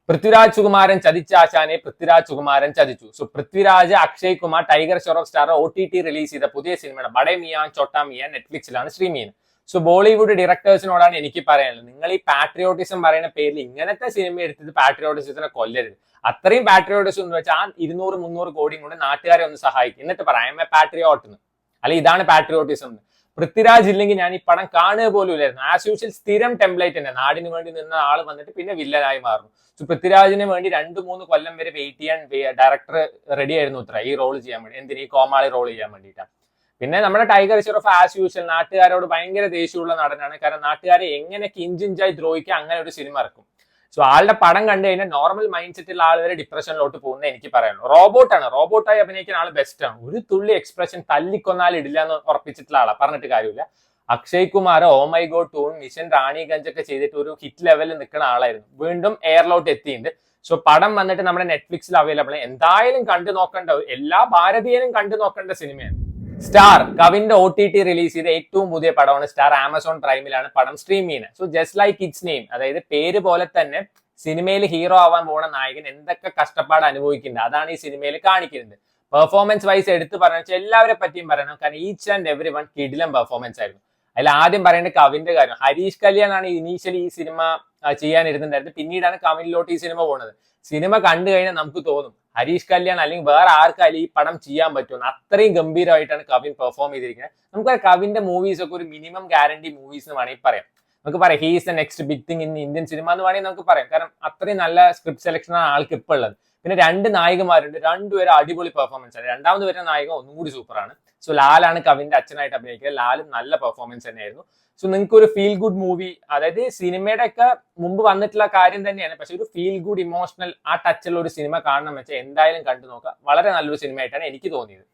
പൃഥ്വിരാജ് സുകുമാരൻ ചതിച്ചാശാനെ പൃഥ്വിരാജ് സുകുമാരൻ ചതിച്ചു. So Prithviraj, Akshay Kumar, tiger Shroff star OTT release ചെയ്ത പുതിയ സിനിമയാണ് ബഡേ മിയാൻ ചോട്ടാ മിയാൻ നെറ്റ്ഫ്ലിക്സിലാണ് സ്ട്രീം ചെയ്യുന്നത്. സോ ബോളിവുഡ് ഡയറക്ടേഴ്സിനോടാണ് എനിക്ക് പറയാനുള്ളത്, നിങ്ങൾ ഈ പാട്രിയോട്ടിസം പറയുന്ന പേരിൽ ഇങ്ങനത്തെ സിനിമ എടുത്തത് പാട്രിയോട്ടിസത്തിനെ കൊല്ലരുത്. അത്രയും പാട്രിയോട്ടിസം എന്ന് വെച്ചാൽ 200-300 കോടിയും കൊണ്ട് നാട്ടുകാരെ ഒന്ന് സഹായിക്കും, എന്നിട്ട് പറയാം പാട്രിയോട്ട് എന്ന്, അല്ലെ ഇതാണ് പാട്രിയോട്ടിസം എന്ന്. പൃഥ്വിരാജ് ഇല്ലെങ്കിൽ ഞാൻ ഈ പടം കാണുക പോലും ഇല്ലായിരുന്നു. ആസ് യൂഷ്വൽ സ്ഥിരം ടെംപ്ലേറ്റ് തന്നെ, നാടിന് വേണ്ടി നിന്ന ആൾ വന്നിട്ട് പിന്നെ വില്ലനായി മാറുന്നു. സോ പൃഥ്വിരാജിന് വേണ്ടി 2-3 കൊല്ലം വരെ വെയിറ്റ് ചെയ്യാൻ ഡയറക്ടർ റെഡി ആയിരുന്നു ഇത്ര ഈ റോൾ ചെയ്യാൻ വേണ്ടി, എന്തിന് ഈ കോമാളി റോൾ ചെയ്യാൻ വേണ്ടിയിട്ടാണ്. പിന്നെ നമ്മുടെ ടൈഗർ ഷെറോഫ് ആസ് യൂഷ്വൽ നാട്ടുകാരോട് ഭയങ്കര ദേഷ്യമുള്ള നടനാണ്. കാരണം നാട്ടുകാരെ എങ്ങനെയൊക്കെ ഇഞ്ചിഞ്ചായി ദ്രോഹിക്കുക അങ്ങനെ ഒരു സിനിമ ഇറക്കും. സോ ആളുടെ പടം കണ്ടു കഴിഞ്ഞാൽ നോർമൽ മൈൻഡ് സെറ്റുള്ള ആൾ വരെ ഡിപ്രഷനിലോട്ട് പോകുന്നത് എനിക്ക് പറയാനുള്ളൂ. റോബോട്ടായി അഭിനയിക്കുന്ന ആൾ ബെസ്റ്റാണ്. ഒരു തുള്ളി എക്സ്പ്രഷൻ തല്ലിക്കൊന്നാൽ ഇടില്ല എന്ന് ഉറപ്പിച്ചിട്ടുള്ള ആളാണ്, പറഞ്ഞിട്ട് കാര്യമില്ല. Akshay Kumar oh my god 2 mission Raniganj ഒക്കെ ചെയ്തിട്ട് ഒരു ഹിറ്റ് ലെവലിൽ നിൽക്കുന്ന ആളായിരുന്നു. വീണ്ടും എയറിലോട്ട് എത്തിയിട്ടുണ്ട്. സോ പടം വന്നിട്ട് നമ്മുടെ നെറ്റ്ഫ്ലിക്സിൽ അവൈലബിൾ, എന്തായാലും കണ്ടു നോക്കേണ്ട, എല്ലാ ഭാരതീയനും കണ്ടു നോക്കേണ്ട സിനിമയാണ്. സ്റ്റാർ കവിന്റെ OTT റിലീസ് ചെയ്ത ഏറ്റവും പുതിയ പടമാണ് സ്റ്റാർ. ആമസോൺ പ്രൈമിലാണ് പടം സ്ട്രീം ചെയ്യുന്നത്. So just like it's name, അതായത് പേര് പോലെ തന്നെ സിനിമയിൽ ഹീറോ ആവാൻ പോകുന്ന നായകൻ എന്തൊക്കെ കഷ്ടപ്പാട് അനുഭവിക്കുന്നുണ്ട് അതാണ് ഈ സിനിമയിൽ കാണിക്കുന്നത്. പെർഫോമൻസ് വൈസ് എടുത്ത് പറഞ്ഞാൽ എല്ലാവരെ പറ്റിയും പറയണം, കാരണം ഈച്ച് ആൻഡ് എവറി വൺ കിടിലം പെർഫോമൻസ് ആയിരുന്നു. അതിൽ ആദ്യം പറയേണ്ട കവിന്റെ കാര്യം. ഹരീഷ് കല്യാണാണ് ഇനീഷ്യലി ഈ സിനിമ ചെയ്യാനിരുന്നുണ്ടായിരുന്നത്, പിന്നീടാണ് കവിനിലോട്ട് ഈ സിനിമ പോകുന്നത്. സിനിമ കണ്ടു കഴിഞ്ഞാൽ നമുക്ക് തോന്നും ഹരീഷ് കല്യാൺ അല്ലെങ്കിൽ വേറെ ആർക്കായാലും ഈ പടം ചെയ്യാൻ പറ്റുമെന്ന്. അത്രയും ഗംഭീരമായിട്ടാണ് കവിൻ പെർഫോം ചെയ്തിരിക്കുന്നത്. നമുക്ക് കവിന്റെ മൂവീസ് ഒക്കെ ഒരു മിനിമം ഗ്യാരണ്ടി മൂവീസ് എന്ന് വേണമെങ്കിൽ പറയാം. നമുക്ക് പറയാം he is the next big thing in Indian cinema എന്ന് വേണമെങ്കിൽ നമുക്ക് പറയാം. കാരണം അത്രയും നല്ല സ്ക്രിപ്റ്റ് സെലക്ഷനാണ് ആൾക്ക് ഇപ്പോൾ ഉള്ളത്. പിന്നെ 2 നായികമാരുണ്ട്, 2 പേരും അടിപൊളി പെർഫോമൻസ് ആണ്. രണ്ടാമത് വരുന്ന നായിക ഒന്നും കൂടി സൂപ്പറാണ്. സോ ലാലാണ് കവിന്റെ അച്ഛനായിട്ട് അഭിനയിക്കുന്നത്. ലാലും നല്ല പെർഫോമൻസ് തന്നെയായിരുന്നു. സോ നിങ്ങൾക്ക് ഒരു ഫീൽ ഗുഡ് മൂവി, അതായത് സിനിമയുടെ ഒക്കെ മുമ്പ് വന്നിട്ടുള്ള കാര്യം തന്നെയാണ്, പക്ഷെ ഒരു ഫീൽ ഗുഡ് ഇമോഷണൽ ആ ടച്ചുള്ള ഒരു സിനിമ കാണണം വെച്ചാൽ എന്തായാലും കണ്ടു നോക്കുക. വളരെ നല്ലൊരു സിനിമയായിട്ടാണ് എനിക്ക് തോന്നിയത്.